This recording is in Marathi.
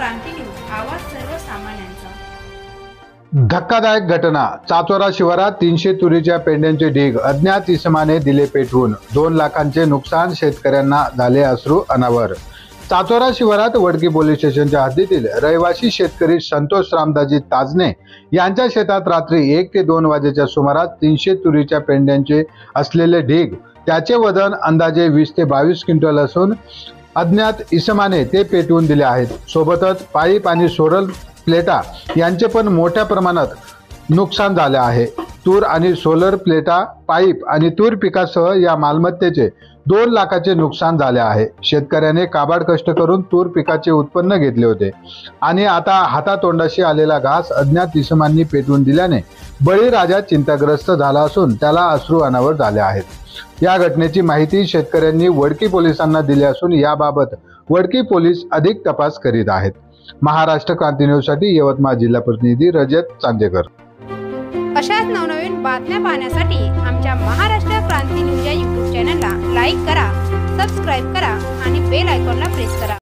क्रांती न्यूज, आवाज सर्वसामान्यांचा। धक्कादायक घटना। चाचोरा शिवारात 300 तुरीच्या पेंड्यांचे ढीग अज्ञात इसमाने दिले पेटवून। 2 लाखांचे नुकसान, शेतकऱ्यांना झाले अश्रू अनावर। चाचोरा शिवारात वडकी पोलीस स्टेशनच्या हद्दीतील रहिवासी शेतकरी संतोष रामदाजी ताजने यांच्या शेतात रात्री 1 ते 2 वाजेच्या सुमारास 300 तुरीच्या पेंड्यांचे असलेले ढीग, त्याचे वजन अंदाजे 20 ते 22 क्विंटल असून अज्ञात इसमाने ते पेटवून दिले आहेत। सोबतच पाईप आणि सोलर प्लेटा यांचे पण मोठ्या प्रमाणात नुकसान झाले आहे। तूर आणि सोलर प्लेटा, पाईप आणि तूर पिकासह या मालमत्तेचे 2 लाखाचे नुकसान झाले आहे। शेतकऱ्याने काबाड कष्ट करून तूर पिकाचे उत्पन्न घेतले होते आणि आता हातातोंडाशी आलेला घास अज्ञात इसमांनी पेटवून दिल्याने बळीराजा चिंताग्रस्त झाला असून त्याला अश्रू अनावर झाले आहेत। या घटनेची माहिती शेतकऱ्यांनी वडकी पोलिसांना दिली असून याबाबत वडकी पोलीस अधिक तपास करीत आहेत। महाराष्ट्र क्रांती न्यूज साठी यवतमाळ जिल्हा प्रतिनिधी रजत चांदेकर। अशाच नवनवीन बातम्या पाहण्यासाठी आमच्या महाराष्ट्र क्रांती न्यूज या YouTube चॅनलला लाईक करा, सबस्क्राईब करा आणि बेल आयकॉनला प्रेस करा।